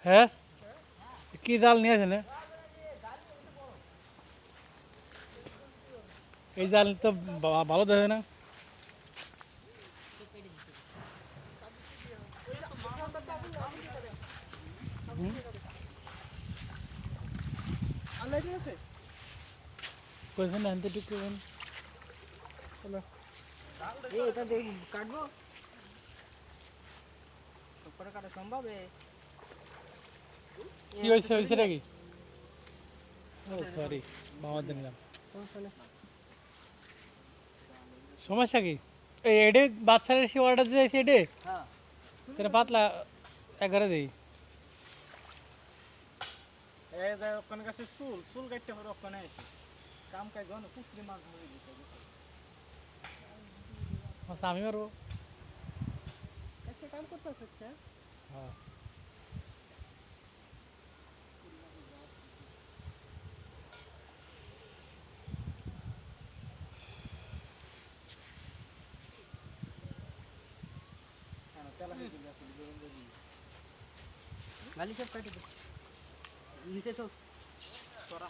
হ্যাঁ কি জাল নিয়েছেন এই জাল তো ভালো দেখে না কোথায় না আনতে টুকু এটা দেখ কাটবো উপরে কাটা সম্ভব কি হয়েছে নাকি ও সরি মামার দিলাম সমস্যা কি এই এডে বাচ্চারা সে অর্ডার দিয়েছে এডে হ্যাঁ তেরা পাতলা 11 দেই এই যে ওখানে কাছে চুল কাটতে হবে ওখানে এসে কাম কাজ গন পুকুরে মাছ ধরে দিতে আচ্ছা আমি মারবো একটা কাম করতে আছে হ্যাঁ গালি সব কাটি দে নিচে সব তোরা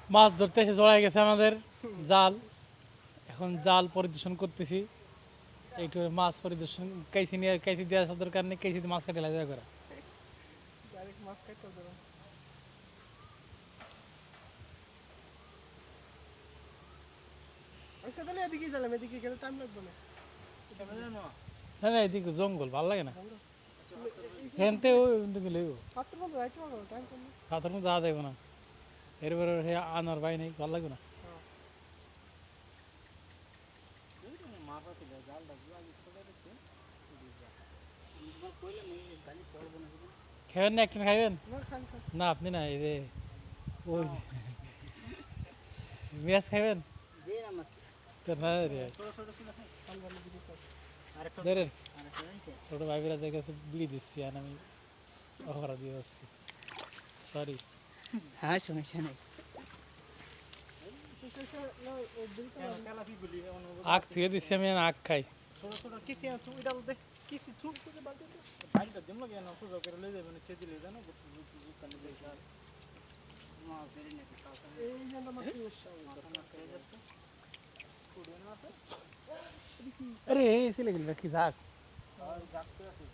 মাছ ধরতে এসে জড়াই গেছে আমাদের জাল এখন জাল পরিদর্শন করতেছি একটু মাছ পরিদর্শন কাইসি নিয়ে কাইসি দেওয়ার দরকার নেই কাইসিতে মাছ কাটে লাগা করা মাছ কাটতে হবে আচ্ছা তাহলে এদিকে যালাম এদিকে গেলে টাইম লাগবে না না না এদিকে জঙ্গল ভালো লাগে না হেনতে গেলে পাত্র মতো যাইতে পারবো টাইম কম পাথর মধ্যে যাওয়া যাবে না এরপরে সে আনার ভাই নেই ভালো লাগবে না খাবেন না একটা খাইবেন না আপনি না এই যে ওই মেয়াজ খাইবেন তো না রে ধরেন ছোট ভাইবেরা দেখে বিড়ি দিচ্ছি আর আমি অহরা দিয়ে আসছি সরি হ্যাঁ সমস্যা নেই আখ থুয়ে দিচ্ছি আমি আখ খাই ছোট ছোট কিসি আছে ওইটা বলতে কিসি চুপ করে বালতি বাইরে দিম লাগে না পুজো করে লই যাবে না খেতে লই জানো দোকানে যাই আর মা বেরি নাকি কাকা এই জন্য মাছ মাথা না খেয়ে যাচ্ছে কুড়ে না আছে আরে এসে লেগে কি যাক আর যাচ্ছে আছে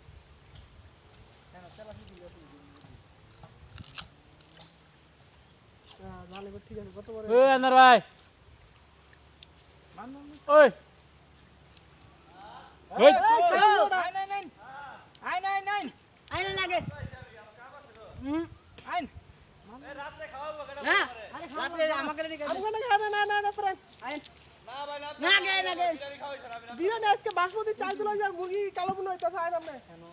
কেন চালা কি দিলে নালে ঠিক আছে কত বড় ওই আনার ভাই ওই ওই আইন লাগে আইন রাতে খাওয়াবো না রাতে আমাকে রেডি করে আমাকে না ফ্রেন্ড আইন না গে দিনা না আজকে বাসমতি চাল চলে যার মুরগি কালো মনে হইতাছে আইন আপনি কেন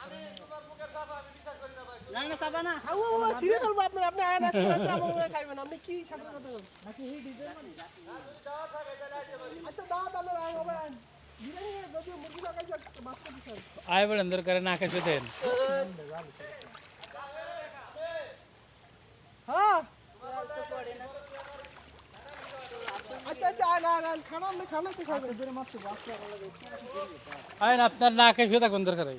আমি তোমার মুখের কথা আমি বিশ্বাস করি না ভাই না চাপা না আও সিরিয়াস বলবো আপনি আইন আজকে আপনি খাইবেন আপনি কি সাথে কথা বলেন নাকি এই ডিজাইন মানে আচ্ছা দাও তাহলে হবে আইন দিনা যদি মুরগি লাগাইছে বাসমতি চাল আয় বলে अंदर करे ना कैसे देन हाँ अच्छा ना खाना हमने खाना तो खा आय ना अपना ना कैसे तक अंदर करे